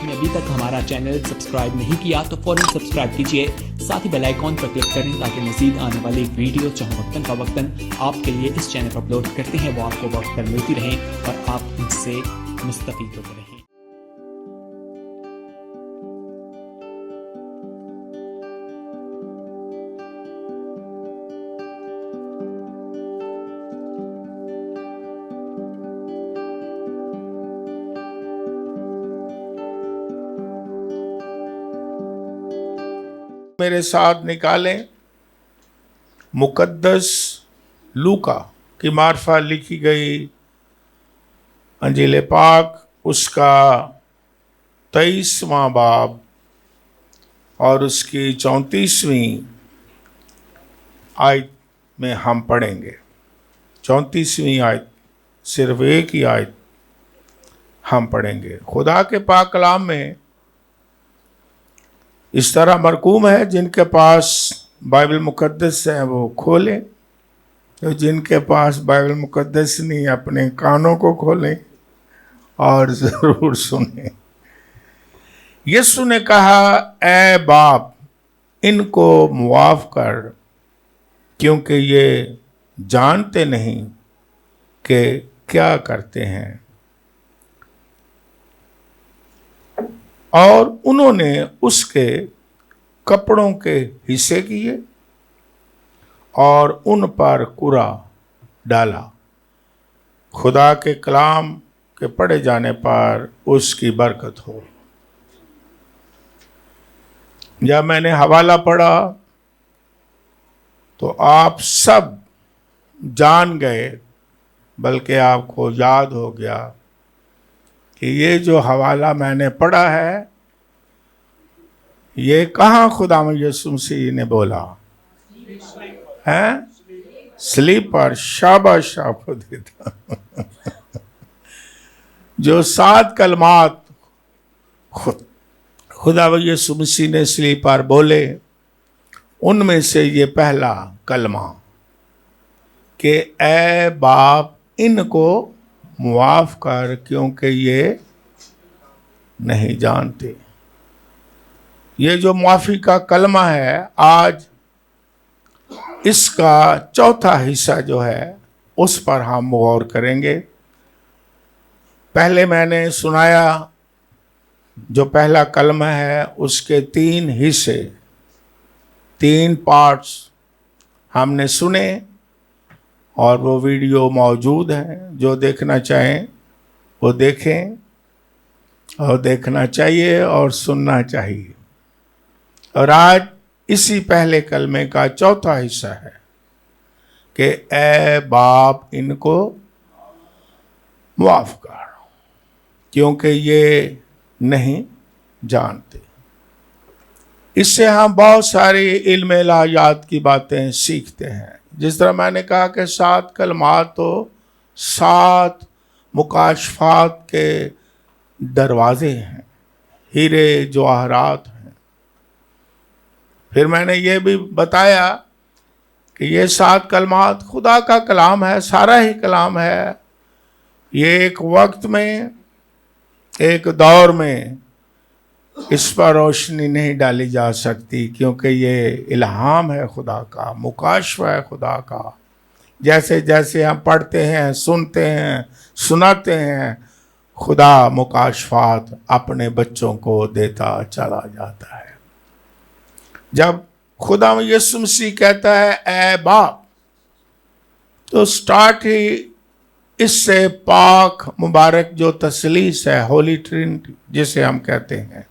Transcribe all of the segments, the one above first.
आपने अभी तक हमारा चैनल सब्सक्राइब नहीं किया तो फौरन सब्सक्राइब कीजिए, साथ ही बेल आइकॉन पर क्लिक करें ताकि मजीद आने वाली वीडियो चाहे वक्तन फवक्तन आपके लिए इस चैनल पर अपलोड करते हैं वो आपको वक्त पर मिलती रहें और आप इनसे मुस्तफीद होते रहें। मेरे साथ निकालें मुकद्दस लूका की मार्फा लिखी गई अंजील पाक उसका 23वां बाब और उसकी 34वीं आयत में हम पढ़ेंगे। 34वीं आयत, सिर्फ एक ही आयत हम पढ़ेंगे। खुदा के पाक कलाम में इस तरह मरकूम है, जिनके पास बाइबल मुकद्दस है वो खोलें, तो जिनके पास बाइबल मुकद्दस नहीं अपने कानों को खोलें और ज़रूर सुनें। यीशु ने कहा, ऐ बाप इनको मुआफ़ कर, क्योंकि ये जानते नहीं कि क्या करते हैं। और उन्होंने उसके कपड़ों के हिस्से किए और उन पर कुरा डाला। खुदा के कलाम के पढ़े जाने पर उसकी बरकत हो। जब मैंने हवाला पढ़ा तो आप सब जान गए, बल्कि आपको याद हो गया कि ये जो हवाला मैंने पढ़ा है ये कहाँ खुदा यीशु मसीह ने बोला है? स्लीपर। शाबाश आपको देता जो 7 कलमात खुदा यीशु मसीह ने स्लीपर बोले, उनमें से ये पहला कलमा कि ऐ बाप इनको मुआफ़ कर, क्योंकि ये नहीं जानते। ये जो मुआफ़ी का कलमा है, आज इसका चौथा हिस्सा जो है उस पर हम गौर करेंगे। पहले मैंने सुनाया जो पहला कलमा है उसके 3 हिस्से, 3 पार्ट्स हमने सुने और वो वीडियो मौजूद है। जो देखना चाहें वो देखें, और देखना चाहिए और सुनना चाहिए। और आज इसी पहले कलमे का चौथा हिस्सा है कि ऐ बाप इनको मुआफ़ कर, क्योंकि ये नहीं जानते। इससे हम बहुत सारी इल्म इलाहियात की बातें सीखते हैं। जिस तरह मैंने कहा कि 7 कलमात तो 7 मुकाशफात के दरवाजे हैं, हीरे जवाहरात हैं। फिर मैंने ये भी बताया कि ये 7 कलमात खुदा का कलाम है, सारा ही कलाम है। ये एक वक्त में, एक दौर में इस पर रोशनी नहीं डाली जा सकती, क्योंकि ये इल्हाम है खुदा का, मुकाशफा है खुदा का। जैसे जैसे हम पढ़ते हैं, सुनते हैं, सुनाते हैं, खुदा मुकाशफात अपने बच्चों को देता चला जाता है। जब खुदा यीशु मसीह कहता है ऐ बाप, तो स्टार्ट ही इससे पाक मुबारक जो तसलीस है, होली ट्रिनिटी जिसे हम कहते हैं,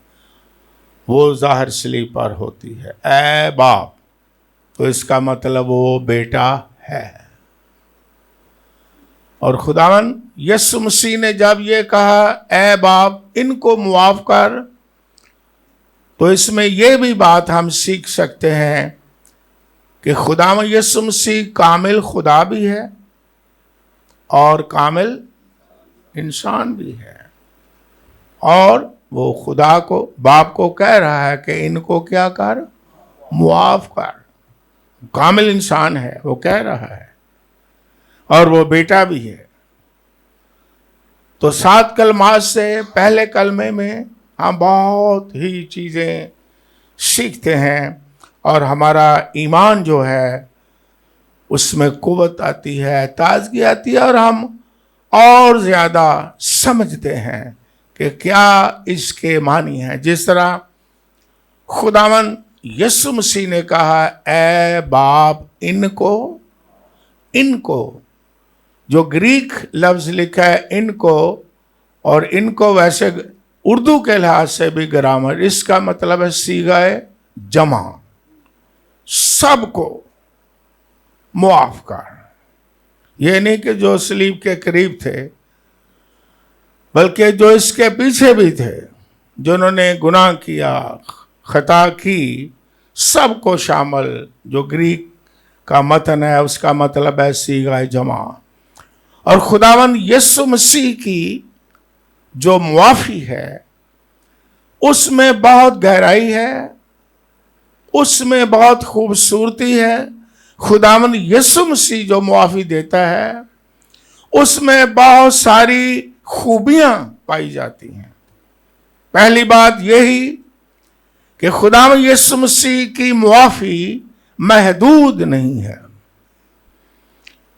वो ज़ाहिर सलीब पर होती है। ऐ बाप, तो इसका मतलब वो बेटा है। और खुदावन यीशु मसीह ने जब ये कहा ऐ बाप इनको मुआफ़ कर, तो इसमें यह भी बात हम सीख सकते हैं कि खुदावन यीशु मसीह कामिल खुदा भी है और कामिल इंसान भी है। और वो खुदा को, बाप को कह रहा है कि इनको क्या कर, मुआफ़ कर। कामिल इंसान है, वो कह रहा है, और वो बेटा भी है। तो 7 कलमात से पहले कलमे में हम बहुत ही चीज़ें सीखते हैं और हमारा ईमान जो है उसमें कुव्वत आती है, ताजगी आती है और हम और ज़्यादा समझते हैं कि क्या इसके मानी है। जिस तरह खुदावन यीशु मसीह ने कहा, ए बाप इनको जो ग्रीक लफ्ज लिखा है इनको, और इनको वैसे उर्दू के लिहाज से भी ग्रामर, इसका मतलब है सीगाए जमा, सबको मुआफ कर। ये नहीं कि जो सलीब के करीब थे, बल्कि जो इसके पीछे भी थे, जिन्होंने गुनाह किया, खता की, सबको शामिल। जो ग्रीक का मतन है उसका मतलब है सीगाए जमा। और खुदावन यीशु मसीह की जो मुआफी है उसमें बहुत गहराई है, उसमें बहुत खूबसूरती है। खुदावन यीशु मसीह जो मुआफी देता है उसमें बहुत सारी खूबियां पाई जाती हैं। पहली बात यही कि खुदावन यीशु मसीह की मुआफी महदूद नहीं है,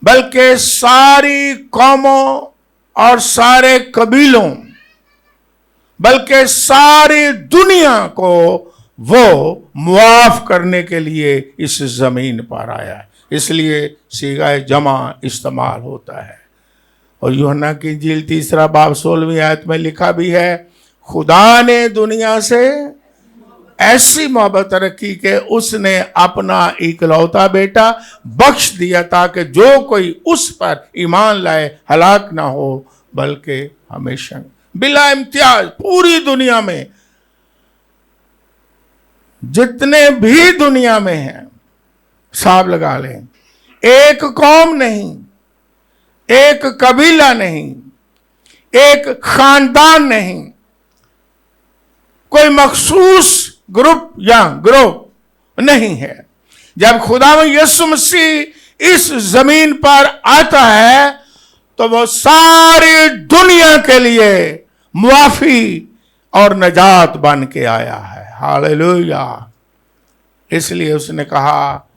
बल्कि सारी कौमों और सारे कबीलों, बल्कि सारी दुनिया को वो मुआफ करने के लिए इस जमीन पर आया है। इसलिए सीगाए जमा इस्तेमाल होता है। और यूहन्ना की इंजील 3 बाब 16वीं आयत में लिखा भी है, खुदा ने दुनिया से ऐसी मोहब्बत रखी कि उसने अपना इकलौता बेटा बख्श दिया ताकि जो कोई उस पर ईमान लाए हलाक ना हो बल्कि हमेशा बिला इम्तियाज। पूरी दुनिया में जितने भी दुनिया में हैं, हिसाब लगा लें, एक कौम नहीं, एक कबीला नहीं, एक खानदान नहीं, कोई मखसूस ग्रुप या ग्रोह नहीं है। जब खुदावंद यीशु मसीह इस जमीन पर आता है तो वो सारी दुनिया के लिए मुआफी और नजात बन के आया है। हालेलुया। इसलिए उसने कहा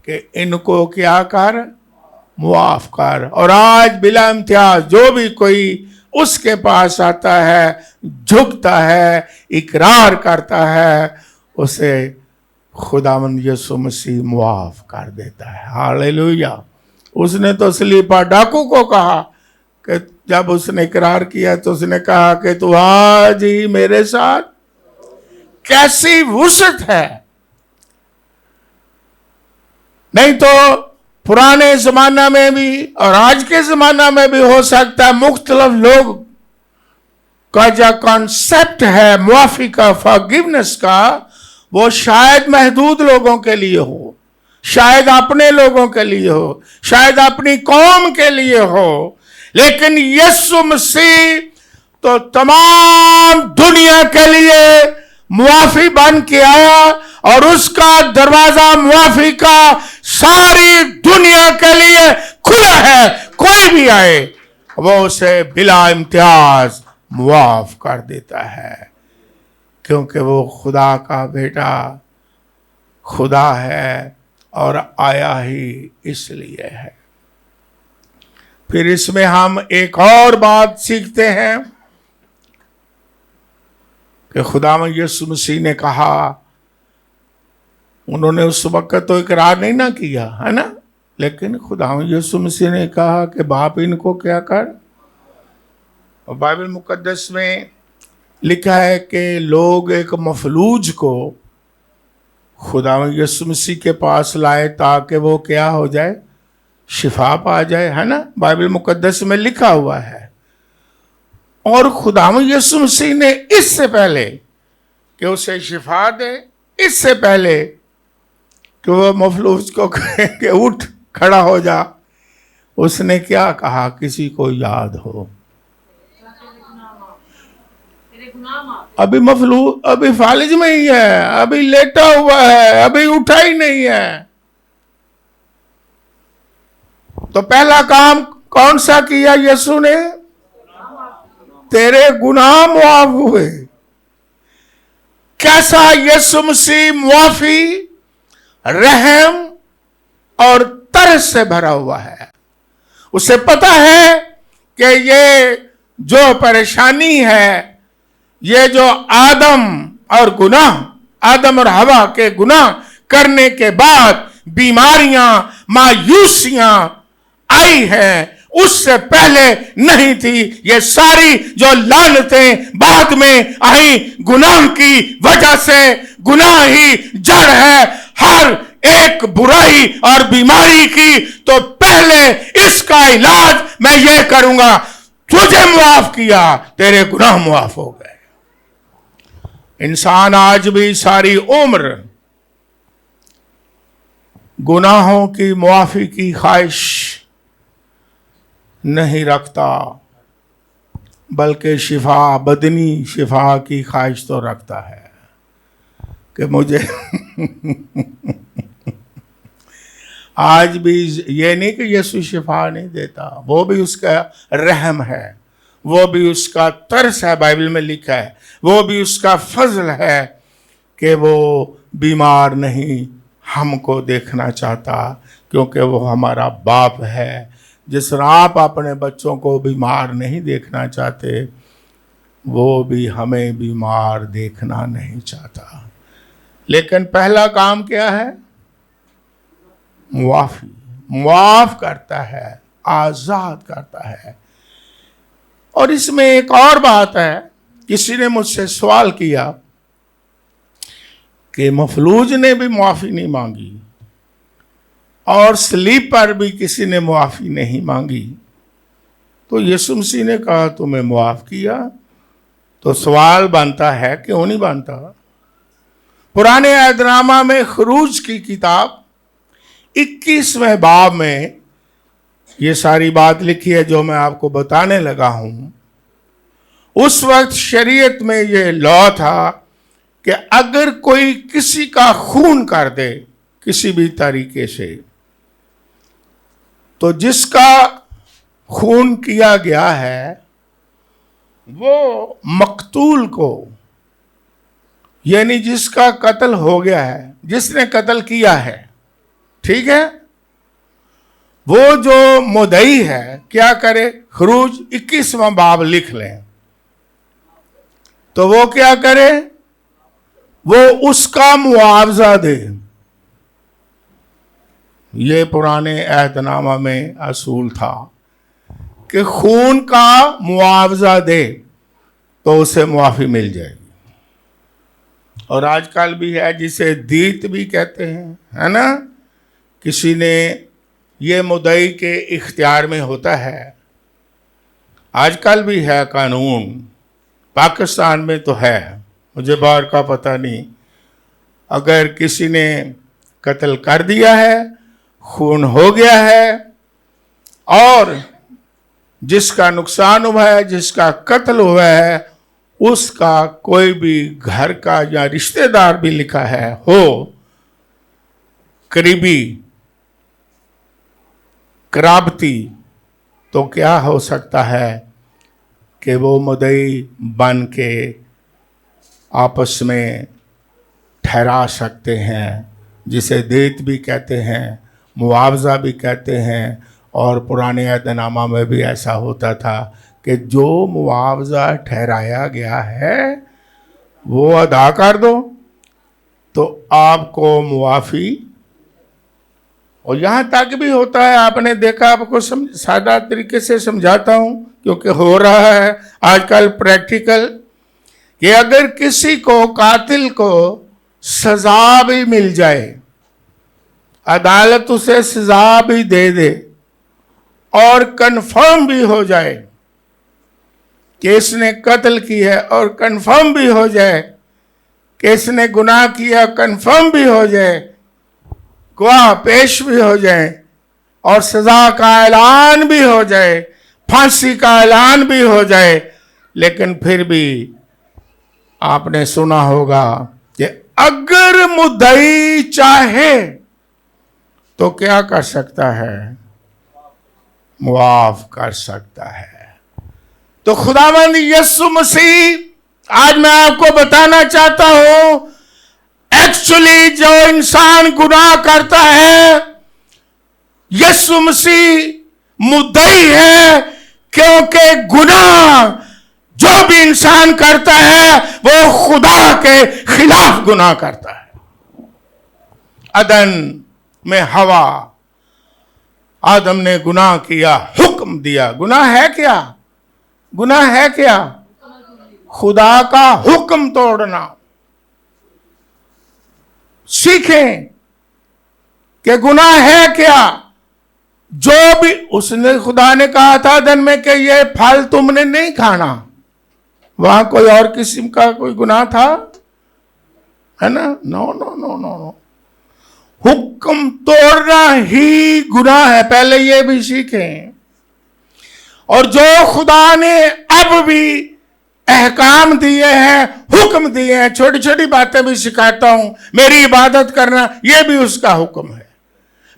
कि इनको क्या कर, मुआफ कर। और आज बिला इम्तियाज जो भी कोई उसके पास आता है, झुकता है, इकरार करता है, उसे खुदावंद यीशु मसीह मुआफ कर देता है। हालेलुया। उसने तो स्लीपर डाकू को कहा कि जब उसने इकरार किया तो उसने कहा कि तू आज ही मेरे साथ, कैसी वुसअत है। नहीं तो पुराने जमाना में भी और आज के जमाना में भी हो सकता है मुख्तलिफ लोग का जो कॉन्सेप्ट है मुआफी का, फॉरगिवनेस का, वो शायद महदूद लोगों के लिए हो, शायद अपने लोगों के लिए हो, शायद अपनी कौम के लिए हो, लेकिन यीशु मसीह तो तमाम दुनिया के लिए मुआफी बन के आया और उसका दरवाजा मुआफी का सारी दुनिया के लिए खुला है। कोई भी आए वो उसे बिला इम्तियाज मुआफ कर देता है, क्योंकि वो खुदा का बेटा खुदा है और आया ही इसलिए है। फिर इसमें हम एक और बात सीखते हैं कि खुदावंद यीशु मसीह ने कहा, उन्होंने उस वक्त तो इकरार नहीं ना किया है ना, लेकिन खुदावंद यीशु मसीह ने कहा कि बाप इनको क्या कर। और बाइबल मुकद्दस में लिखा है कि लोग एक मफलूज को खुदावंद यीशु मसीह के पास लाए ताकि वो क्या हो जाए, शिफा पा जाए, है ना। बाइबल मुकद्दस में लिखा हुआ है। और खुदावंद यीशु मसीह ने इससे पहले कि उसे शिफा दे, इससे पहले कि वो मफलूज को कहे कि उठ खड़ा हो जा, उसने क्या कहा, किसी को याद हो? अभी मफलूज अभी फालिज में ही है, अभी लेटा हुआ है, अभी उठा ही नहीं है। तो पहला काम कौन सा किया यीशु ने? तेरे गुनाह माफ हुए। कैसा यीशु मसीह मुआफी, रहम और तरस से भरा हुआ है। उसे पता है कि ये जो परेशानी है, ये जो आदम और हवा के गुनाह करने के बाद बीमारियां, मायूसियां आई हैं, उससे पहले नहीं थी। ये सारी जो लानतें बाद में आई गुनाह की वजह से, गुनाह ही जड़ है हर एक बुराई और बीमारी की। तो पहले इसका इलाज मैं ये करूंगा, तुझे मुआफ किया, तेरे गुनाह मुआफ हो गए। इंसान आज भी सारी उम्र गुनाहों की मुआफी की ख्वाहिश नहीं रखता, बल्कि बदनी शिफा की ख्वाहिश तो रखता है कि मुझे आज भी ये नहीं कि यीशु शिफा नहीं देता, वो भी उसका रहम है, वो भी उसका तरस है, बाइबल में लिखा है, वो भी उसका फजल है कि वो बीमार नहीं हमको देखना चाहता, क्योंकि वो हमारा बाप है। जिस तरह आप अपने बच्चों को बीमार नहीं देखना चाहते, वो भी हमें बीमार देखना नहीं चाहता। लेकिन पहला काम क्या है? मुआफी। मुआफ करता है, आजाद करता है। और इसमें एक और बात है, किसी ने मुझसे सवाल किया कि मफलूज ने भी मुआफी नहीं मांगी और सलीब पर भी किसी ने मुआफी नहीं मांगी, तो यीशु मसीह ने कहा तुम्हें मुआफ किया। तो सवाल बनता है, क्यों नहीं बनता? पुराने अहदनामा में खरूज की किताब 21वें बाब में ये सारी बात लिखी है जो मैं आपको बताने लगा हूं। उस वक्त शरीयत में ये लॉ था कि अगर कोई किसी का खून कर दे किसी भी तरीके से, तो जिसका खून किया गया है वो मकतूल को, यानी जिसका कत्ल हो गया है, जिसने कत्ल किया है, ठीक है, वो जो मुद्दई है क्या करे? खरूज 21वां बाब लिख लें, तो वो क्या करे? वो उसका मुआवजा दे। ये पुराने अहदनामा में असूल था कि खून का मुआवजा दे तो उसे मुआफी मिल जाएगी। और आजकल भी है जिसे दीत भी कहते हैं, है ना? किसी ने ये मुद्दई के इख्तियार में होता है, आजकल भी है कानून, पाकिस्तान में तो है, मुझे बाहर का पता नहीं। अगर किसी ने कत्ल कर दिया है, खून हो गया है, और जिसका नुकसान हुआ है, जिसका कत्ल हुआ है, उसका कोई भी घर का या रिश्तेदार भी लिखा है हो, करीबी कराबती, तो क्या हो सकता है कि वो मुद्दई बन के आपस में ठहरा सकते हैं, जिसे देत भी कहते हैं, मुआवजा भी कहते हैं। और पुराने अहदनामा में भी ऐसा होता था कि जो मुआवजा ठहराया गया है वो अदा कर दो तो आपको मुआफ़ी। और यहाँ तक भी होता है, आपने देखा, आपको सादा तरीके से समझाता हूँ क्योंकि हो रहा है आजकल प्रैक्टिकल, कि अगर किसी को, कातिल को सजा भी मिल जाए, अदालत उसे सजा भी दे दे और कंफर्म भी हो जाए कि इसने कत्ल की है, और कंफर्म भी हो जाए कि इसने गुनाह किया, कंफर्म भी हो जाए, गवाह पेश भी हो जाए, और सजा का ऐलान भी हो जाए, फांसी का ऐलान भी हो जाए, लेकिन फिर भी आपने सुना होगा कि अगर मुद्दई चाहे तो क्या कर सकता है? मुआफ कर सकता है। तो खुदावंद यीशु मसीह आज मैं आपको बताना चाहता हूं, एक्चुअली जो इंसान गुनाह करता है, यीशु मसीह मुद्दई है, क्योंकि गुनाह जो भी इंसान करता है वो खुदा के खिलाफ गुनाह करता है। अदन में हवा, आदम ने गुनाह किया, हुक्म दिया। गुनाह है क्या? गुनाह है क्या? खुदा का हुक्म तोड़ना। सीखें कि गुनाह है क्या। जो भी उसने, खुदा ने कहा था आदम में कि ये फल तुमने नहीं खाना, वहां कोई और किस्म का कोई गुनाह था? है ना? No no no no no. हुक्म तोड़ना ही गुनाह है, पहले ये भी सीखें। और जो खुदा ने अब भी अहकाम दिए हैं, हुक्म दिए हैं, छोटी छोटी बातें भी सिखाता हूं। मेरी इबादत करना ये भी उसका हुक्म है,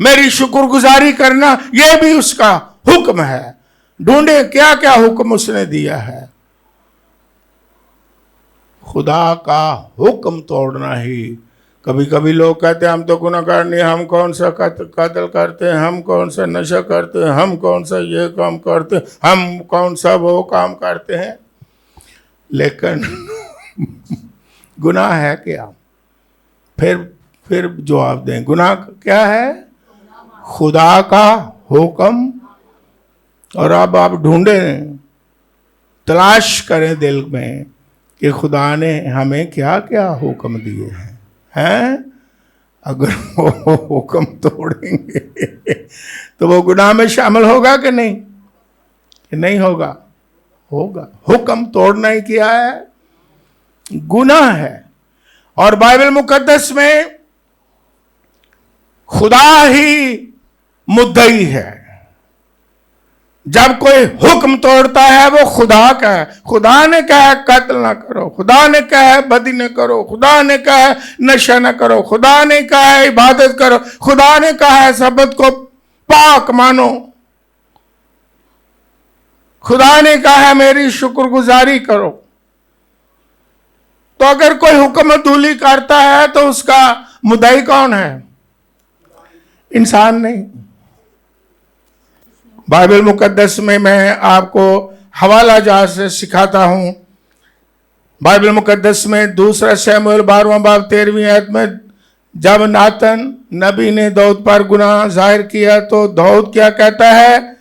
मेरी शुक्रगुजारी करना ये भी उसका हुक्म है। ढूंढे क्या क्या हुक्म उसने दिया है। खुदा का हुक्म तोड़ना ही। कभी कभी लोग कहते हैं हम तो गुनाहगार नहीं, हम कौन सा कत्ल करते हैं, हम कौन सा नशा करते हैं, हम कौन सा ये काम करते हैं, हम कौन सा वो काम करते हैं। लेकिन गुनाह है क्या? फिर जवाब दें, गुनाह क्या है? खुदा का हुक्म। और अब आप ढूंढें, तलाश करें दिल में कि खुदा ने हमें क्या क्या हुक्म दिए हैं। अगर वो हुक्म तोड़ेंगे तो वो गुनाह में शामिल होगा कि नहीं? कि नहीं होगा? होगा। हुक्म तोड़ना ही क्या है? गुनाह है। और बाइबल मुकद्दस में खुदा ही मुद्दई है। जब कोई हुक्म तोड़ता है वो खुदा का है। खुदा ने कहा है कत्ल ना करो, खुदा ने कहा है बदी न करो, खुदा ने कहा है नशा न करो, खुदा ने कहा है इबादत करो, खुदा ने कहा है सबत को पाक मानो, खुदा ने कहा है मेरी शुक्रगुजारी करो। तो अगर कोई हुक्म अदूली करता है तो उसका मुद्दई कौन है? इंसान नहीं। बाइबल मुकद्दस में मैं आपको हवाला जहाज से सिखाता हूं। बाइबल मुकद्दस में 2 शमूएल 12वां बाब 13वीं आयत में जब नातन नबी ने दाऊद पर गुनाह जाहिर किया तो दाऊद क्या कहता है?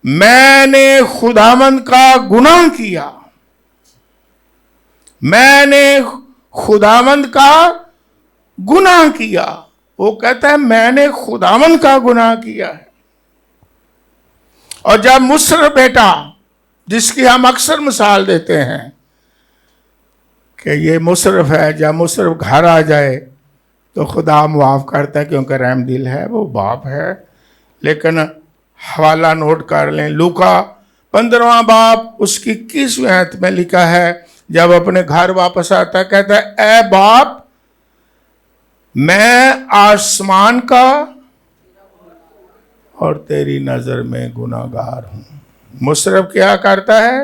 मैंने खुदावंद का गुनाह किया, मैंने खुदावंद का गुनाह किया। वो कहता है मैंने खुदावंद का गुनाह किया है। और जब मुसरफ बेटा, जिसकी हम अक्सर मिसाल देते हैं कि ये मुसरफ है, जब मुसरफ घर आ जाए तो खुदा माफ करता है क्योंकि रहम दिल है, वो बाप है। लेकिन हवाला नोट कर लें, लूका 15वां बाब उसकी 21वीं आयत में लिखा है, जब अपने घर वापस आता है कहता है ए बाप, मैं आसमान का और तेरी नजर में गुनाहगार हूं। मुशर्रफ क्या करता है?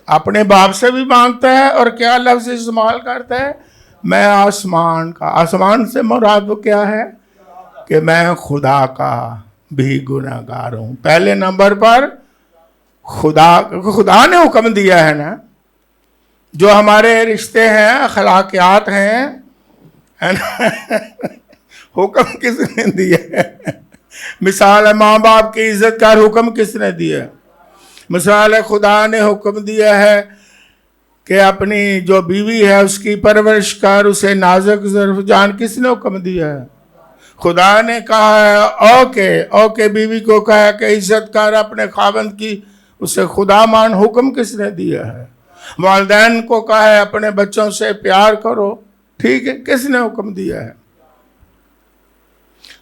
अपने बाप से भी मांगता है और क्या लफ्ज इस्तेमाल करता है? मैं आसमान का। आसमान से मुराद क्या है? कि मैं खुदा का भी गुनाहगार हूं। पहले नंबर पर खुदा ने हुक्म दिया है ना, जो हमारे रिश्ते हैं, अखलाकियात हैं, है ना? हुक्म किसने दिया है? मिसाल है माँ बाप की इज्जत का हुक्म किसने दिया? मिसाल है खुदा ने हुक्म दिया है कि अपनी जो बीवी है उसकी परवरिश कर, उसे नाजुक ज़र्फ जान। किसने हुक्म दिया है? खुदा ने कहा है ओके बीवी को कहा कि इज्जत कर अपने खावंद की, उसे खुदा मान। हुक्म किसने दिया है? वालिदैन को कहा है अपने बच्चों से प्यार करो, ठीक है, किसने हुक्म दिया है?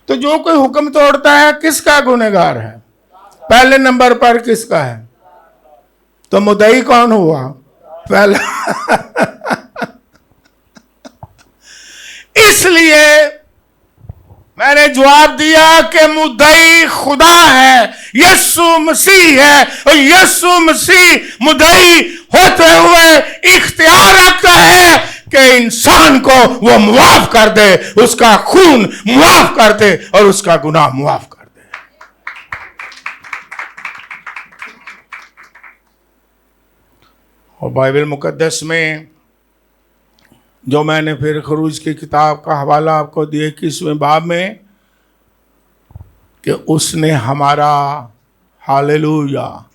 तो जो कोई हुक्म तोड़ता है किसका गुनहगार है? पहले नंबर पर किसका है? तो मुद्दई कौन हुआ? पहला। इसलिए मैंने जवाब दिया कि मुद्दई खुदा है, यीशु मसीह है, और यीशु मसीह मुद्दई होते हुए इख्तियार रखता है कि इंसान को वो मुआफ कर दे, उसका खून मुआफ कर दे और उसका गुनाह मुआफ कर दे। और बाइबल मुकद्दस में जो मैंने फिर खरूज की किताब का हवाला आपको दिया 21वें बाब में, कि उसने हमारा हालेलुया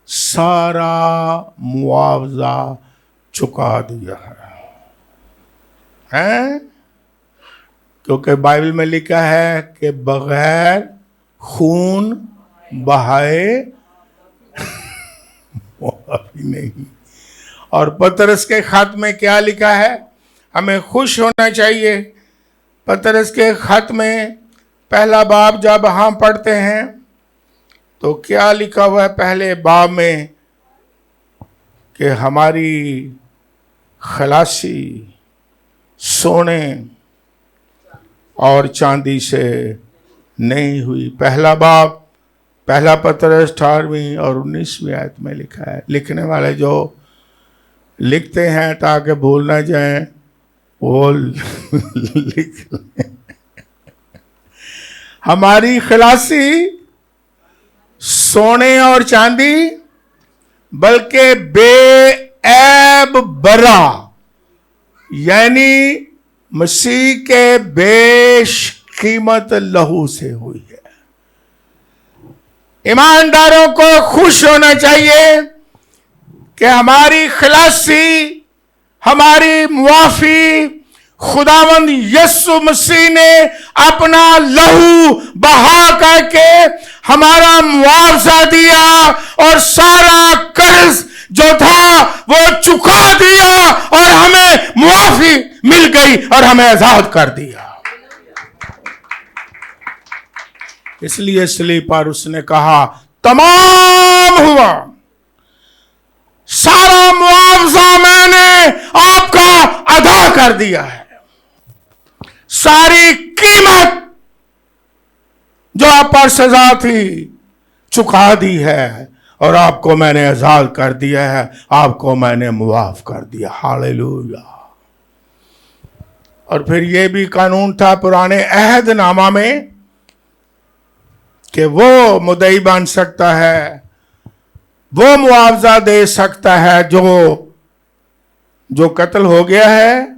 सारा मुआवजा चुका दिया है? क्योंकि बाइबल में लिखा है कि बगैर खून बहाए मुआफी नहीं। और पतरस के खत में क्या लिखा है? हमें खुश होना चाहिए। पतरस के खत में पहला बाब जब हम पढ़ते हैं तो क्या लिखा हुआ है पहले बाब में? कि हमारी खलासी सोने और चांदी से नहीं हुई। पहला बाब, पहला पतरस 18वीं और 19वीं आयत में लिखा है। लिखने वाले जो लिखते हैं ताकि भूल ना जाएं, वो लिख लें। हमारी खलासी सोने और चांदी बल्कि बेऐब बरा, यानी मसीह के बेशकीमत लहू से हुई है। ईमानदारों को खुश होना चाहिए कि हमारी खलासी, हमारी मुआफी खुदावंद यीशु मसीह ने अपना लहू बहा करके हमारा मुआवजा दिया और सारा कर्ज जो था वो चुका दिया और हमें मुआफी मिल गई और हमें आजाद कर दिया। इसलिए सलीब पर उसने कहा तमाम हुआ, सारा मुआवजा मैंने आपका अदा कर दिया है, सारी कीमत जो आप पर सजा थी चुका दी है और आपको मैंने आजाद कर दिया है, आपको मैंने मुआफ कर दिया। हालेलुया। और फिर यह भी कानून था पुराने अहदनामा में कि वो मुद्दई बन सकता है, वो मुआवजा दे सकता है जो कत्ल हो गया है,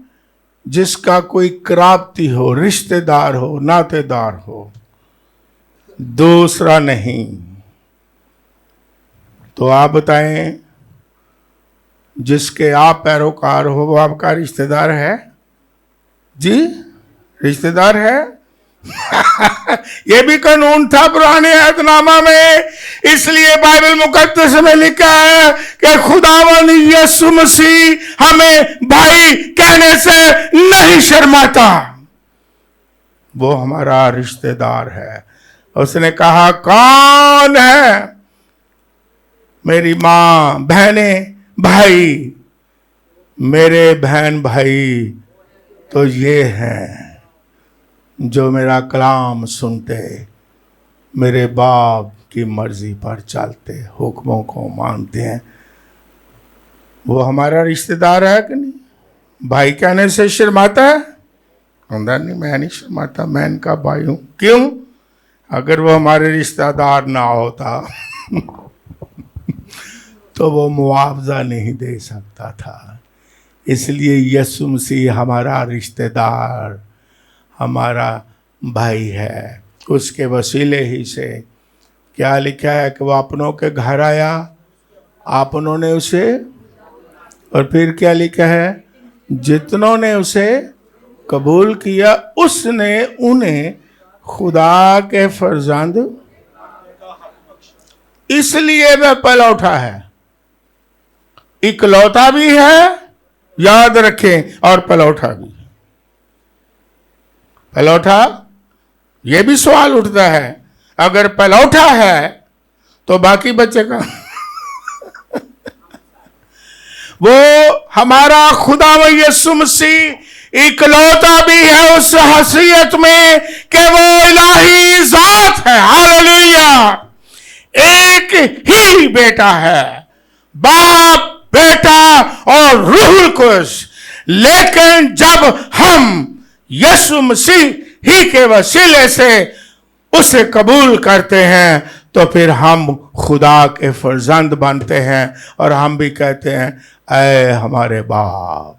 जिसका कोई कराबती हो, रिश्तेदार हो, नातेदार हो, दूसरा नहीं। तो आप बताएं, जिसके आप पैरोकार हो वो आपका रिश्तेदार है? जी, रिश्तेदार है। ये भी कानून था पुराने अहदनामा में। इसलिए बाइबल मुकद्दस में लिखा है कि खुदावंद यीशु मसीह हमें भाई कहने से नहीं शर्माता, वो हमारा रिश्तेदार है। उसने कहा कौन है? मेरी मां, बहनें, भाई, मेरे बहन भाई तो ये हैं जो मेरा कलाम सुनते, मेरे बाप की मर्जी पर चलते, हुक्मों को मानते हैं। वो हमारा रिश्तेदार है कि नहीं? भाई कहने से शर्माता है? अंदर नहीं, मैं नहीं शर्माता, मैं इनका भाई हूं। क्यों? अगर वो हमारे रिश्तेदार ना होता तो वो मुआवजा नहीं दे सकता था। इसलिए यीशु मसीह हमारा रिश्तेदार, हमारा भाई है। उसके वसीले ही से क्या लिखा है कि वो अपनों के घर आया, आपनों ने उसे, और फिर क्या लिखा है? जितनों ने उसे कबूल किया उसने उन्हें खुदा के फर्जंद, इसलिए वह पलौठा है। इकलौता भी है, याद रखें, और पलौठा भी। पलौठा, यह भी सवाल उठता है, अगर पलौठा है तो बाकी बच्चे का वो हमारा खुदा व यीशु मसीह इकलौता भी है उस हसीयत में कि वो इलाही जात है। हालेलुया। एक ही बेटा है, बाप, बेटा और रूहुल कुद्स। लेकिन जब हम यीशु मसीह ही के वसीले से उसे कबूल करते हैं तो फिर हम खुदा के फर्जंद बनते हैं और हम भी कहते हैं, ऐ हमारे बाप,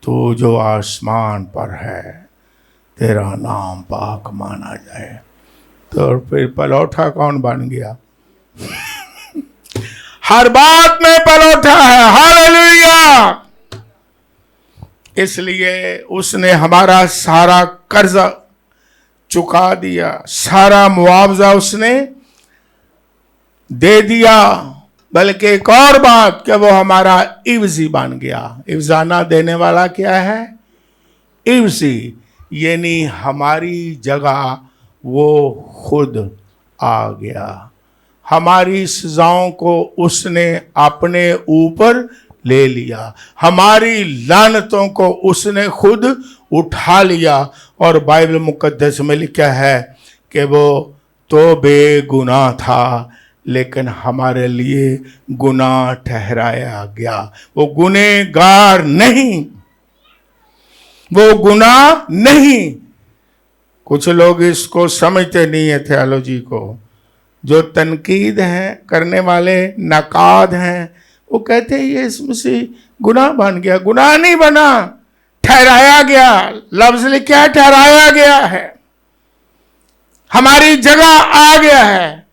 तू जो आसमान पर है, तेरा नाम पाक माना जाए। तो फिर पलौठा कौन बन गया? हर बात में पलौठा है। हालेलुया। इसलिए उसने हमारा सारा कर्जा चुका दिया, सारा मुआवजा उसने दे दिया। बल्कि एक और बात कि वो हमारा इवजी बन गया। इवजाना देने वाला क्या है? इवजी, यानी हमारी जगह वो खुद आ गया। हमारी सजाओं को उसने अपने ऊपर ले लिया, हमारी लानतों को उसने खुद उठा लिया। और बाइबल मुकद्दस में लिखा है कि वो तो बेगुनाह था लेकिन हमारे लिए गुनाह ठहराया गया। वो गुनहगार नहीं, वो गुनाह नहीं। कुछ लोग इसको समझते नहीं है, थियोलॉजी को। जो तनकीद हैं करने वाले, नकाद हैं, वो कहते हैं ये इसमें गुनाह बन गया। गुनाह नहीं बना, ठहराया गया। लफ्ज लिखा है ठहराया गया है, हमारी जगह आ गया है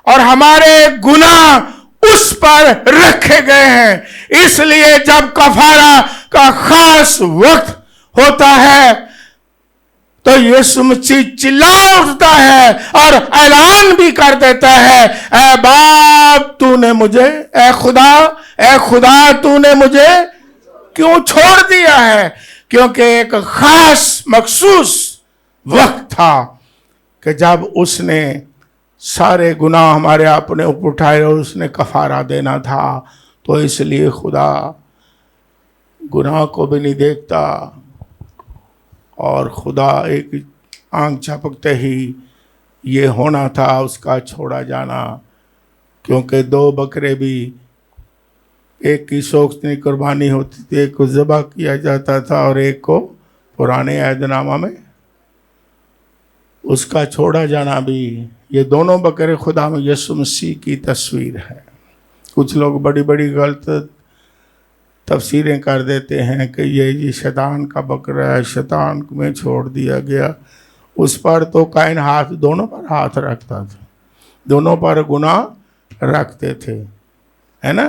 और हमारे गुनाह उस पर रखे गए हैं। इसलिए जब कफारा का खास वक्त होता है तो यीशु मसीह चिल्ला उठता है और ऐलान भी कर देता है, ऐ बाप तूने मुझे, ऐ खुदा तूने मुझे क्यों छोड़ दिया है? क्योंकि एक खास मखसूस वक्त था कि जब उसने सारे गुनाह हमारे अपने ऊपर उठाए और उसने कफारा देना था। तो इसलिए खुदा गुनाह को भी नहीं देखता और खुदा एक आंख झपकते ही ये होना था उसका छोड़ा जाना। क्योंकि दो बकरे भी, एक की शौकनी कुर्बानी होती थी, एक को ज़बह किया जाता था और एक को पुराने अहदनामा में उसका छोड़ा जाना भी। ये दोनों बकरे खुदा में यीशु मसीह की तस्वीर है। कुछ लोग बड़ी बड़ी गलत तफसीरें कर देते हैं कि ये शैतान का बकरा है, शैतान में छोड़ दिया गया। उस पर तो काइन हाथ, दोनों पर हाथ रखता था, दोनों पर गुनाह रखते थे, है ना।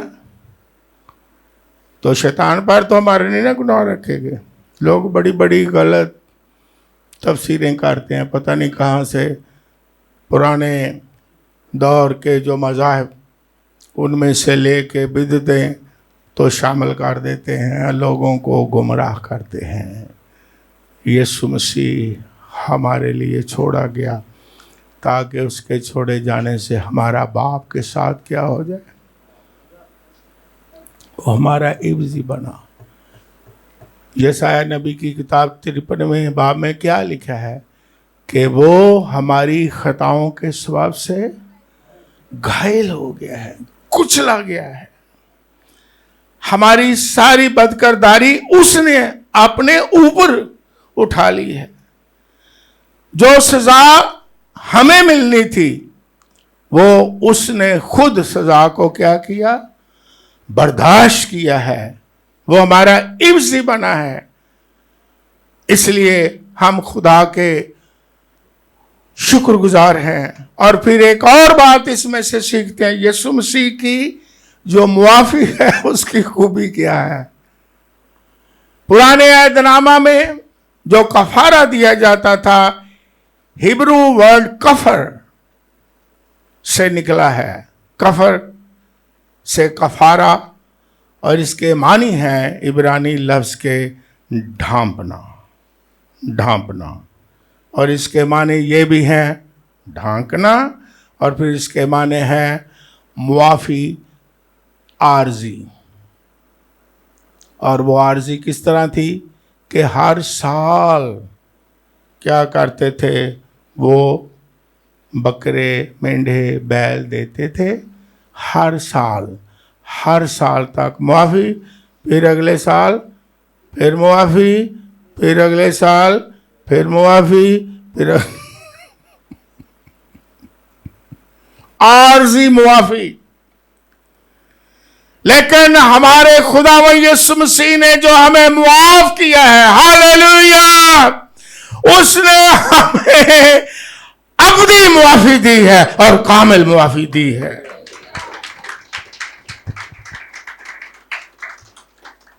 तो शैतान पर तो हमारे नहीं ना गुनाह रखेंगे। लोग बड़ी बड़ी गलत तफसीरें करते हैं, पता नहीं कहाँ से पुराने दौर के जो मज़ाहिब उनमें से लेके बिदतें तो शामिल कर देते हैं, लोगों को गुमराह करते हैं। यीशु मसीह हमारे लिए छोड़ा गया ताकि उसके छोड़े जाने से हमारा बाप के साथ क्या हो जाए, वो हमारा इब्जी बना। यशायाह नबी की किताब 53वें बाब में क्या लिखा है कि वो हमारी खताओं के स्वभाव से घायल हो गया है, कुचला गया है। हमारी सारी बदकिरदारी उसने अपने ऊपर उठा ली है। जो सजा हमें मिलनी थी वो उसने खुद सजा को क्या किया, बर्दाश्त किया है। वो हमारा इब्जी बना है। इसलिए हम खुदा के शुक्रगुजार हैं। और फिर एक और बात इसमें से सीखते हैं, यीशु मसीह की जो मुआफी है उसकी खूबी क्या है। पुराने अहदनामा में जो कफारा दिया जाता था, हिब्रू वर्ड कफर से निकला है। कफर से कफारा, और इसके मानी है इब्रानी लफ्ज के ढांपना, ढांपना। और इसके माने ये भी हैं ढांकना, और फिर इसके माने हैं मुआफी आर्जी। और वो आर्जी किस तरह थी कि हर साल क्या करते थे, वो बकरे मेंढे बैल देते थे हर साल तक मुआफ़ी, फिर अगले साल फिर मुआफ़ी, फिर अगले साल फिर मुआफ़ी, फिर आर्जी मुआफ़ी। लेकिन हमारे खुदावंद यीशु मसीह ने जो हमें मुआफ किया है, हालेलुया, उसने हमें अबदी मुआफ़ी दी है और कामिल मुआफ़ी दी है,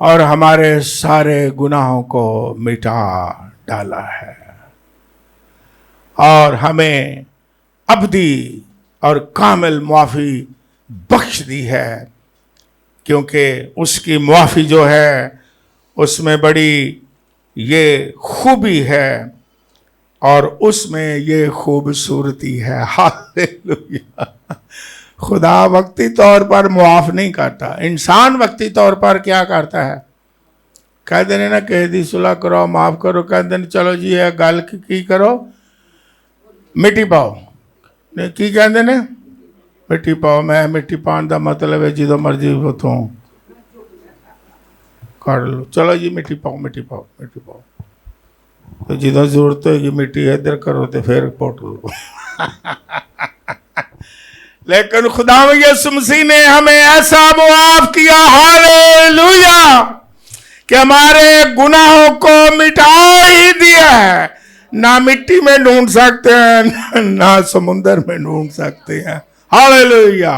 और हमारे सारे गुनाहों को मिटा डाला है और हमें अबदी और कामिल मुआफ़ी बख्श दी है। क्योंकि उसकी मुआफ़ी जो है उसमें बड़ी ये खूबी है और उसमें ये खूबसूरती है, हालेलुया। खुदा वक्ती तौर पर मुआफ़ नहीं करता, इंसान वक्ती तौर पर क्या करता है, कह देने ना कह दी सुलह करो, माफ़ करो, कह देने चलो जी है गल की करो, मिट्टी पाओ, की कहते ने मिट्टी पाओ। मैं मिट्टी पाने का मतलब है जो मर्जी उतों कर लो, चलो जी मिट्टी पाओ, मिट्टी पाओ, मिट्टी पाओ, तो जो जरूरत होगी मिट्टी इधर करो तो फिर पोट लो। लेकिन खुदा यीशु मसीह ने हमें ऐसा मुआफ किया, हालेलुया, कि हमारे गुनाहों को मिटा ही दिया है। ना मिट्टी में ढूंढ सकते हैं, ना समुंदर में ढूंढ सकते हैं, हालेलुया।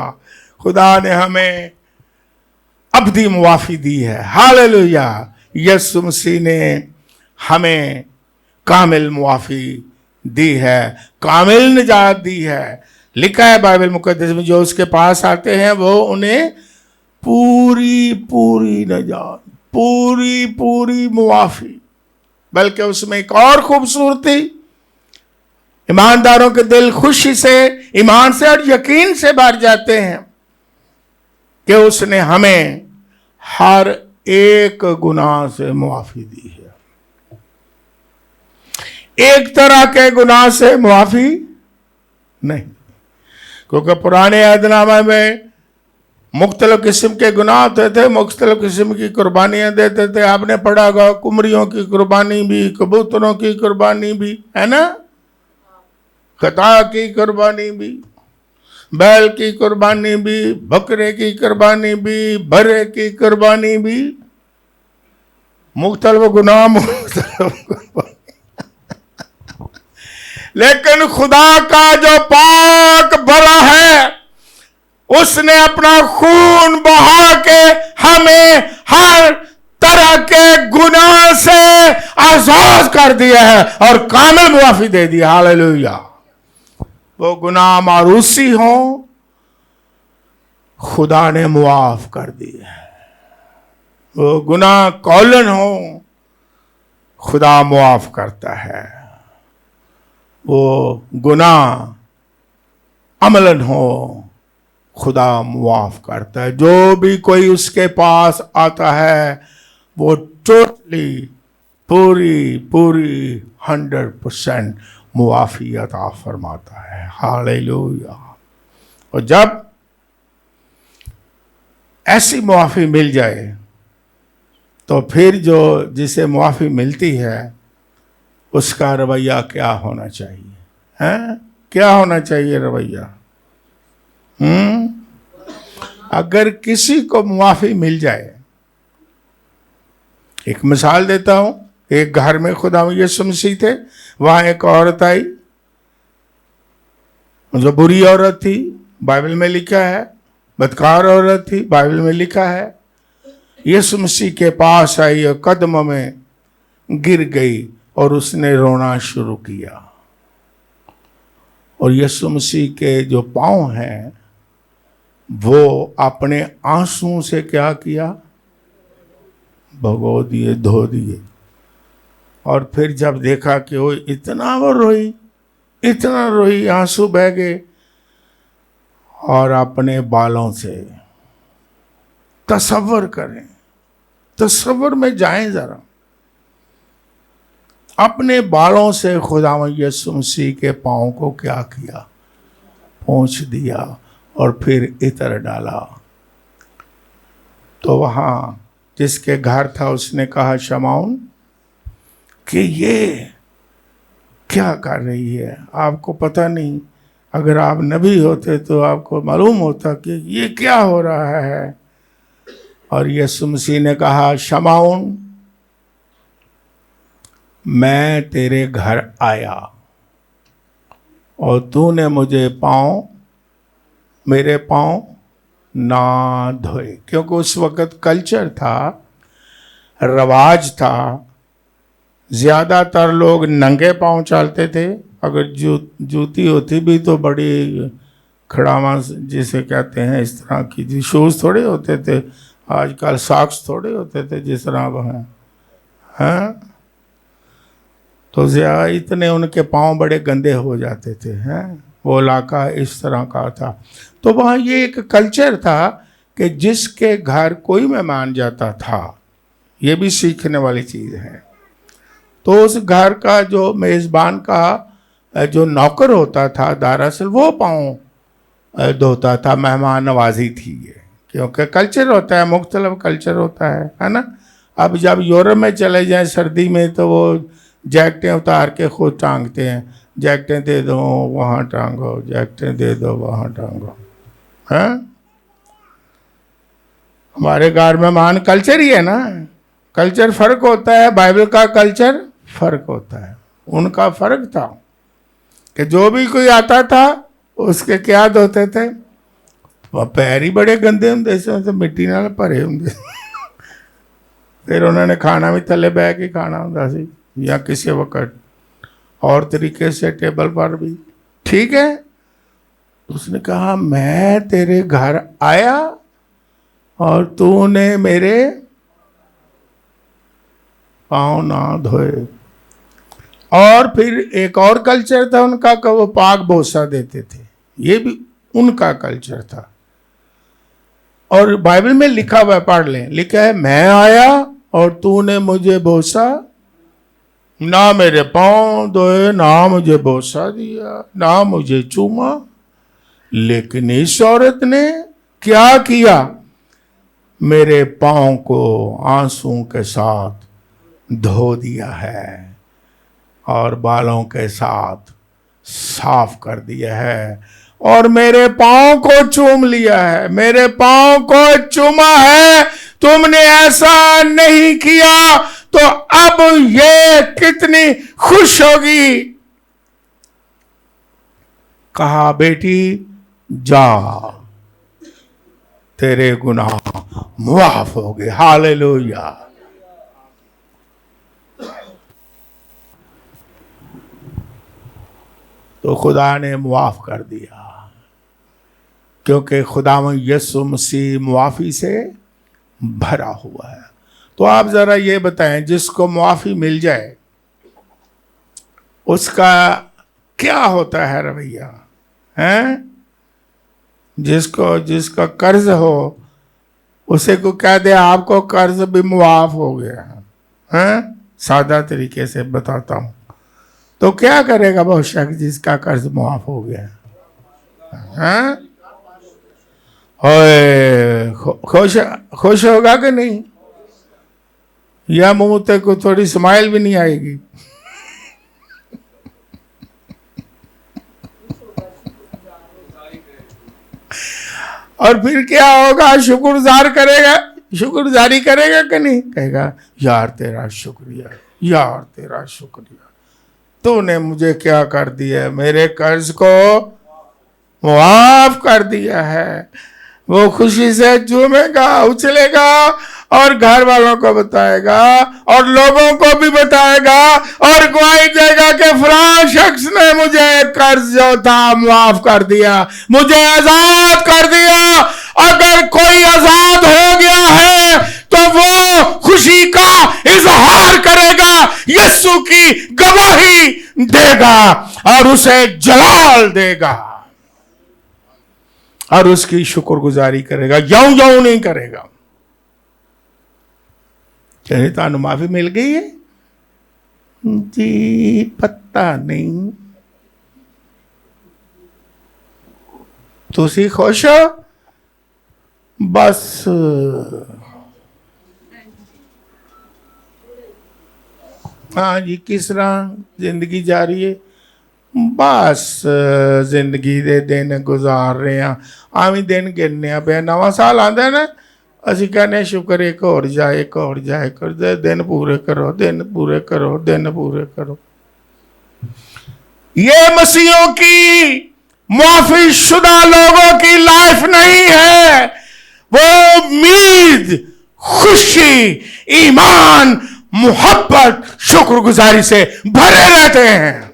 खुदा ने हमें अबदी मुआफ़ी दी है, हालेलुया। यीशु मसीह ने हमें कामिल मुआफ़ी दी है, कामिल निजात दी है। लिखा है बाइबल मुकद्दस में, जो उसके पास आते हैं वो उन्हें पूरी पूरी निजात, पूरी पूरी मुआफ़ी, बल्कि उसमें एक और खूबसूरती, ईमानदारों के दिल खुशी से, ईमान से और यकीन से भर जाते हैं कि उसने हमें हर एक गुनाह से मुआफ़ी दी है। एक तरह के गुनाह से मुआफ़ी नहीं, क्योंकि पुराने अहदनामे में मुख्तलिफ किस्म के गुनाह होते थे, मुख्तलिफ किस्म की कुर्बानियाँ देते थे। आपने पढ़ा होगा कुमरियों की कुर्बानी भी, कबूतरों की कुर्बानी भी, है ना, खता की कुर्बानी भी, बैल की कुर्बानी भी, बकरे की कुर्बानी भी, बर्रे की कुर्बानी भी, मुख्तलिफ गुनाह, मुख्तलिफ कुर्बानी। लेकिन खुदा का जो पाक भला है, उसने अपना खून बहा के हमें हर तरह के गुनाह से आजाद कर दिया है और कामिल मुआफ़ी दे दी, हालेलुया। वो गुनाह मारूसी हो, खुदा ने मुआफ कर दिया है। वो गुनाह कौलन हो, खुदा मुआफ करता है। वो गुनाह अमलन हो, खुदा मुआफ करता है। जो भी कोई उसके पास आता है वो टोटली पूरी पूरी 100% मुआफ़ी अता फरमाता है, हालेलुया। और जब ऐसी मुआफ़ी मिल जाए तो फिर जो जिसे मुआफ़ी मिलती है उसका रवैया क्या होना चाहिए, हैं? क्या होना चाहिए रवैया? अगर किसी को मुआफ़ी मिल जाए, एक मिसाल देता हूं, एक घर में खुदा यीशु मसीह थे, वहां एक औरत आई जो बुरी औरत थी, बाइबल में लिखा है, बदकार औरत थी, बाइबल में लिखा है। यीशु मसीह के पास आई और कदमों में गिर गई और उसने रोना शुरू किया। और यीशु मसीह के जो पाँव हैं वो अपने आंसुओं से क्या किया, भगो दिए, धो दिए। और फिर जब देखा कि वो इतना वो रोई, इतना रोई, आंसू बह गए, और अपने बालों से, तसव्वुर करें, तस्वीर में जाएं जरा, अपने बालों से खुदावंद यीशु मसीह के पांव को क्या किया, पोंछ दिया और फिर इत्र डाला। तो वहां जिसके घर था उसने कहा, शमौन कि ये क्या कर रही है? आपको पता नहीं, अगर आप नबी होते तो आपको मालूम होता कि ये क्या हो रहा है। और यीशु मसीह ने कहा, शमौन मैं तेरे घर आया और तूने मुझे मेरे पाँव ना धोए। क्योंकि उस वक़्त कल्चर था, रवाज था, ज़्यादातर लोग नंगे पाँव चलते थे। अगर जूती होती भी तो बड़ी खड़ावा जिसे कहते हैं, इस तरह की जी शूज़ थोड़े होते थे, आजकल सॉक्स थोड़े होते थे जिस तरह अब हैं। तो इतने उनके पाँव बड़े गंदे हो जाते थे। हैं, वो इलाका इस तरह का था। तो वहाँ ये एक कल्चर था कि जिसके घर कोई मेहमान जाता था, ये भी सीखने वाली चीज़ है, तो उस घर का जो मेज़बान का जो नौकर होता था, दरअसल वो पाँव धोता था। मेहमान नवाजी थी ये, क्योंकि कल्चर होता है, मुख्तलिफ कल्चर होता है ना। अब जब यूरोप में चले जाएं सर्दी में तो वो जैकेटें उतार के खुद टांगते हैं, जैकेटें दे दो वहाँ टांगो, जैकेटें दे दो वहाँ टांगो। हैं, हमारे घर में मान कल्चर ही है ना। कल्चर फर्क होता है, बाइबल का कल्चर फर्क होता है। उनका फर्क था कि जो भी कोई आता था उसके क्या धोते थे, वह पैर ही बड़े गंदे होंगे से मिट्टी नाल भरे होंगे। फिर उन्होंने खाना भी थले बह के खाना होता सी, या किसी वक्त और तरीके से टेबल पर भी। ठीक है, उसने कहा मैं तेरे घर आया और तूने मेरे पाँव ना धोए। और फिर एक और कल्चर था उनका कि वो पाक बोसा देते थे, ये भी उनका कल्चर था। और बाइबल में लिखा हुआ है, पढ़ लें, लिखा है मैं आया और तूने मुझे बोसा, ना मेरे पाँव धोए, ना मुझे बोसा दिया, ना मुझे चूमा। लेकिन इस औरत ने क्या किया, मेरे पाँव को आंसू के साथ धो दिया है और बालों के साथ साफ कर दिया है और मेरे पाँव को चूम लिया है, मेरे पाँव को चूमा है। तुमने ऐसा नहीं किया तो अब ये कितनी खुश होगी। कहा बेटी जा, तेरे गुनाह माफ हो गए। हालेलुया। तो खुदा ने मुआफ कर दिया, क्योंकि खुदावंद यीशु मसीह मुआफ़ी से भरा हुआ है। तो आप ज़रा ये बताएं, जिसको मुआफ़ी मिल जाए उसका क्या होता है रवैया? हैं, जिसका कर्ज हो उसे को कह दे आपको कर्ज भी मुआफ हो गया है, सादा तरीके से बताता हूँ, तो क्या करेगा वो शख्स जिसका कर्ज मुआफ हो गया? हैं, खुश होगा कि नहीं? या मुंह तक को थोड़ी स्माइल भी नहीं आएगी? और फिर क्या होगा? शुक्रगुजारी करेगा कि नहीं? कहेगा यार तेरा शुक्रिया, यार तेरा शुक्रिया, तूने मुझे क्या कर दिया, मेरे कर्ज को मुआफ कर दिया है। वो खुशी से झूमेगा, उछलेगा और घर वालों को बताएगा और लोगों को भी बताएगा और गवाही देगा कि फलां शख्स ने मुझे कर्ज जो था मुआफ कर दिया, मुझे आजाद कर दिया। अगर कोई आजाद हो गया है तो वो खुशी का इजहार करेगा, यीशु की गवाही देगा और उसे जलाल देगा और उसकी शुक्रगुजारी करेगा, यूं नहीं करेगा। कहते थानू माफी मिल गई है जी, पता नहीं। तुसी खुश हो? बस हाँ जी, किस तरह जिंदगी जा रही है? बस जिंदगी दे दिन गुजार रहे हैं, आवी दिन गिनने पे। नवा साल आंदा है ना, असी कहने शुक्र एक और जाए, एक और जाए, कर दे, दिन पूरे करो, दिन पूरे करो, दिन पूरे करो। ये मसीहों की, मुआफी शुदा लोगों की लाइफ नहीं है। वो उम्मीद, खुशी, ईमान, मोहब्बत, शुक्रगुजारी से भरे रहते हैं।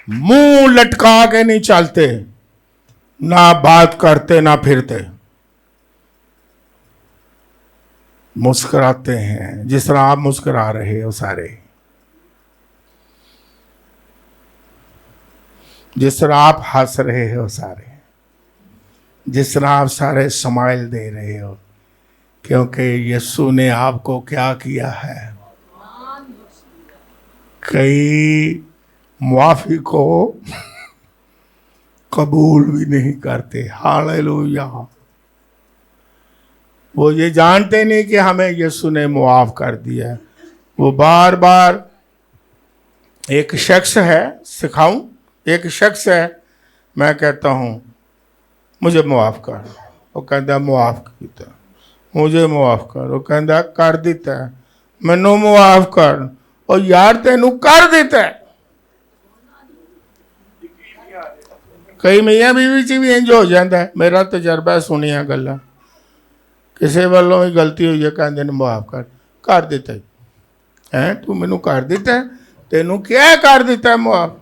मुंह लटका के नहीं चलते, ना बात करते ना फिरते, मुस्कुराते हैं जिस तरह आप मुस्कुरा रहे हो सारे, जिस तरह आप हंस रहे हो सारे, जिस तरह आप सारे स्माइल दे रहे हो, क्योंकि यीशु ने आपको क्या किया है। कई मुआफी को कबूल भी नहीं करते। हालेलुया। वो ये जानते नहीं कि हमें यीशु ने मुआफ कर दिया है। वो बार बार, एक शख्स है, सिखाऊं, एक शख्स है, मैं कहता हूं मुझे मुआफ कर, वो कहता मुआफ किया, मुझे मुआफ कर, वो कहता कर दिता है, मैनू मुआफ कर, और यार तेनू कर दिता है। कई मियाँ बीवी च भी इंज हो जाता है। मेरा तजर्बा सुनिया गल्लां, किसी वालों भी गलती हुई है, कहते ने मुआफ कर दिता है, तू मैनू कर दिता है, तेनू क्या कर दिता है मुआफ?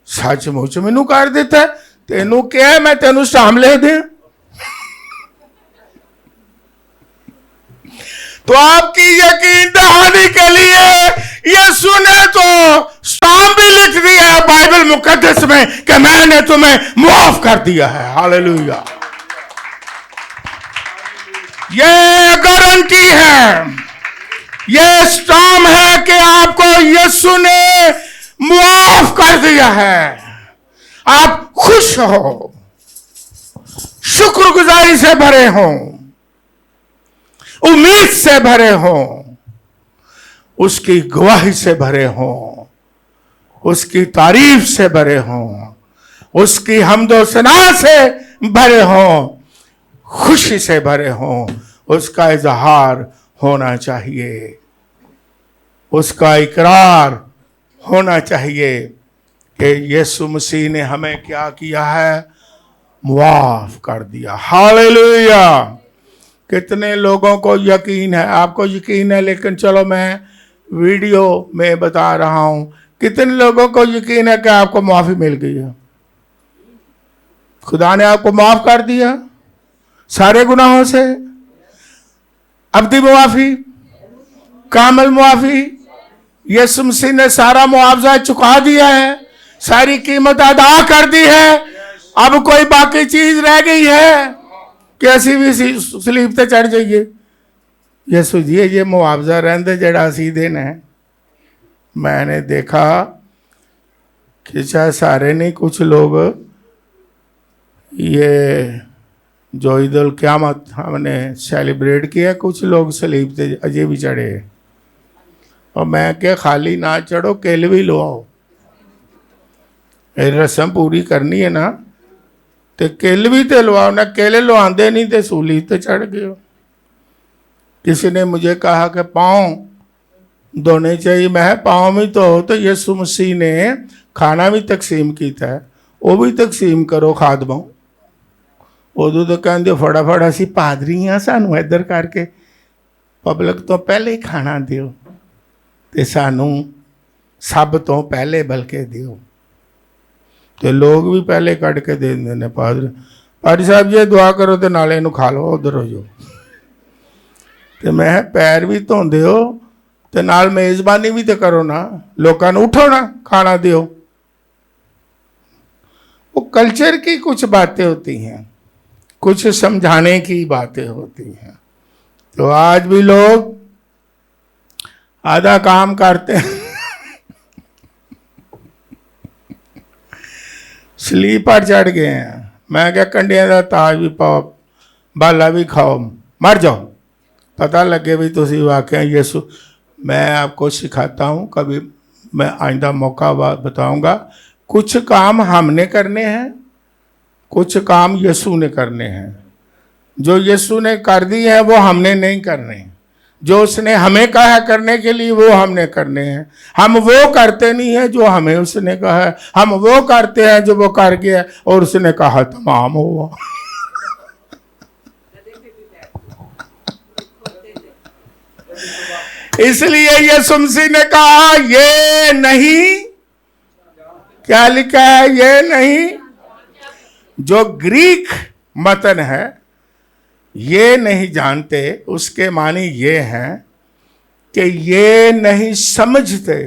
सचमुच मैनू कर दिता है, तेनू क्या मैं तेनू सामले दे? तो आपकी यकीन दहानी के लिए यीशु ने तो स्टाम्प भी लिख दिया है बाइबल मुकद्दस में कि मैंने तुम्हें मुआफ कर दिया है। हालेलुया। ये गारंटी है, ये स्टाम्प है कि आपको यीशु ने मुआफ कर दिया है। आप खुश हो, शुक्रगुजारी से भरे हो, उम्मीद से भरे हो, उसकी गवाही से भरे हो, उसकी तारीफ से भरे हो, उसकी हम्दो सना से भरे हो, खुशी से भरे हो। उसका इजहार होना चाहिए, उसका इकरार होना चाहिए कि यीशु मसीह ने हमें क्या किया है, मुआफ कर दिया। हालेलुया। कितने लोगों को यकीन है, आपको यकीन है, लेकिन चलो मैं वीडियो में बता रहा हूं, कितने लोगों को यकीन है कि आपको माफी मिल गई है? खुदा ने आपको माफ कर दिया सारे गुनाहों से। अब्दी मुआफी, कामल मुआफी, यीशु मसीह ने सारा मुआवजा चुका दिया है, सारी कीमत अदा कर दी है। अब कोई बाकी चीज रह गई है कि असी भी सलीब ते चढ़ जाइए? यीशु जी ये मुआवजा रहते जड़ा असी देना है। मैंने देखा कि चाहे सारे नहीं, कुछ लोग ये जो ईद उल क़यामत हमने सेलिब्रेट किया, कुछ लोग सलीब ते अजय भी चढ़े, और मैं क्या खाली ना चढ़ो, किल भी लो आओ। रस्म पूरी करनी है ना, तो किल भी तो लवाओ ना, किल लवाते नहीं तो सूली तो चढ़ गए। किसी ने मुझे कहा कि पाँव धोने चाहिए, मैं पाँव भी धो, तो यीशु मसीह ने खाना भी तकसीम किया है, वो भी तकसीम करो खादमों। उदों तो कहते फटाफट असी पादरी हाँ, सानू इधर करके पब्लिक तो पहले ही खाना दिओ, तो सानू सब तो पहले बल्कि दिओ। तो लोग भी पहले कट के दे देंगे। पादरी साहब जी दुआ करो तो नाले इनू खा लो, उधर हो जाओ। तो मैं पैर भी धोंदे हो तो नाल मेज़बानी भी तो करो ना, लोगों ने उठो ना, खाना दियो। वो कल्चर की कुछ बातें होती हैं। कुछ समझाने की बातें होती हैं। तो आज भी लोग आधा काम करते हैं, स्लीपर चढ़ गए हैं। मैं क्या कंडिया का ताज भी पाओ, बाला भी खाओ, मर जाओ, पता लगे भी तुसी वाकई यीशु। मैं आपको सिखाता हूँ, कभी मैं आइंदा मौका बताऊंगा। कुछ काम हमने करने हैं, कुछ काम यीशु ने करने हैं। जो यीशु ने कर दी है वो हमने नहीं करने, जो उसने हमें कहा है करने के लिए वो हमने करने हैं। हम वो करते नहीं है जो हमें उसने कहा है, हम वो करते हैं जो वो कर गया और उसने कहा तमाम हुआ। इसलिए यीशु मसीह ने कहा ये नहीं, क्या लिखा है, ये नहीं। जो ग्रीक मतन है ये नहीं जानते, उसके मानी ये हैं कि ये नहीं समझते,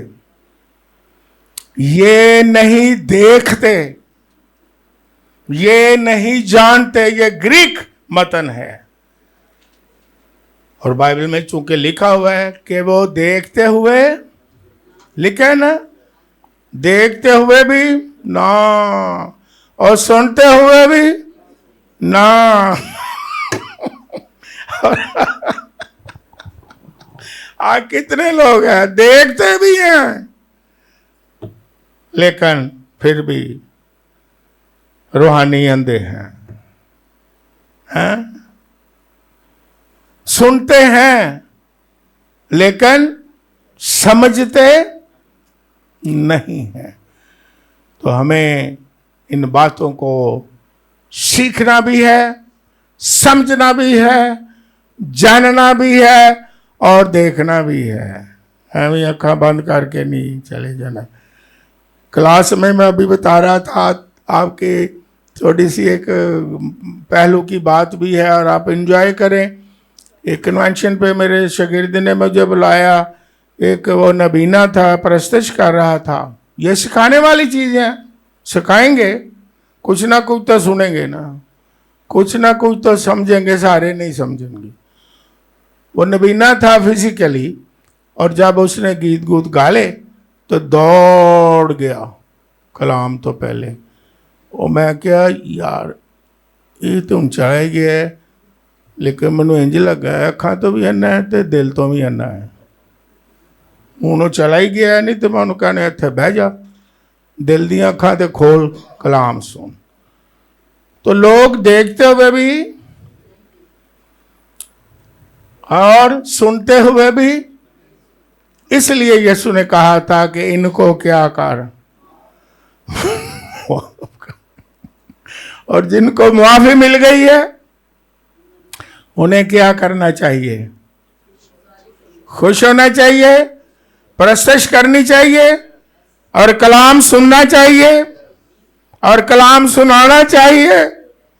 ये नहीं देखते, ये नहीं जानते। ये ग्रीक मतन है। और बाइबल में चूंकि लिखा हुआ है कि वो देखते हुए, लिखा है ना, देखते हुए भी ना और सुनते हुए भी ना। आज कितने लोग हैं देखते भी हैं लेकिन फिर भी रूहानी अंधे हैं, हैं? सुनते हैं लेकिन समझते नहीं है। तो हमें इन बातों को सीखना भी है, समझना भी है, जानना भी है और देखना भी है। हमें अखा बंद करके नहीं चले जाना। क्लास में मैं अभी बता रहा था आपके, थोड़ी सी एक पहलू की बात भी है और आप एंजॉय करें। एक कन्वेंशन पे मेरे शागिर्द ने मुझे बुलाया, एक वो नबीना था, प्रस्तुत कर रहा था। ये सिखाने वाली चीज़ है, सिखाएंगे, कुछ ना कुछ तो सुनेंगे ना, कुछ ना कुछ तो समझेंगे, सारे नहीं समझेंगे। वो नबीना था फिजिकली, और जब उसने गीत गूत गाले तो दौड़ गया कलाम तो पहले। वो मैं क्या यार ये तुम चढ़े गए, लेकिन मैनू इंज लगा अखा तो भी अन्ना है तो दिल तो भी अन्ना है। हूँ चला ही गया, नहीं तो मैं कहने इत्थे बह जा, दिल दी अखा तो खोल, कलाम सुन। तो लोग देखते हुए भी और सुनते हुए भी, इसलिए यीशु ने कहा था कि इनको क्या कर और जिनको मुआफी मिल गई है उन्हें क्या करना चाहिए? खुश होना चाहिए, प्रस्तुत करनी चाहिए और कलाम सुनना चाहिए और कलाम सुनाना चाहिए,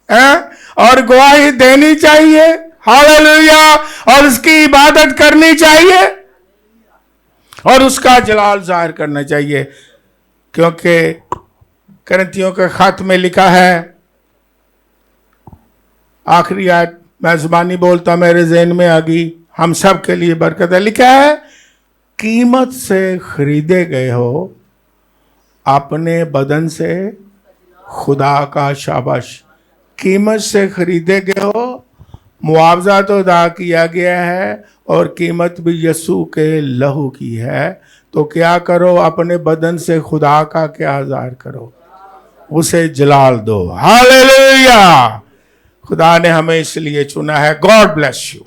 है? और गवाही देनी चाहिए, हालेलुया, और उसकी इबादत करनी चाहिए और उसका जलाल जाहिर करना चाहिए। क्योंकि करंथियों के खत में लिखा है, आखिरी आयत मैं ज़बानी बोलता मेरे ज़हन में आ गई, हम सब के लिए बरकत है। लिखा है कीमत से खरीदे गए हो, अपने बदन से खुदा का शाबाश। कीमत से खरीदे गए हो, मुआवजा तो अदा किया गया है और कीमत भी यीशु के लहू की है। तो क्या करो? अपने बदन से खुदा का क्या ज़ाहिर करो, उसे जलाल दो। हालेलुया! खुदा ने हमें इसलिए चुना है। God bless you.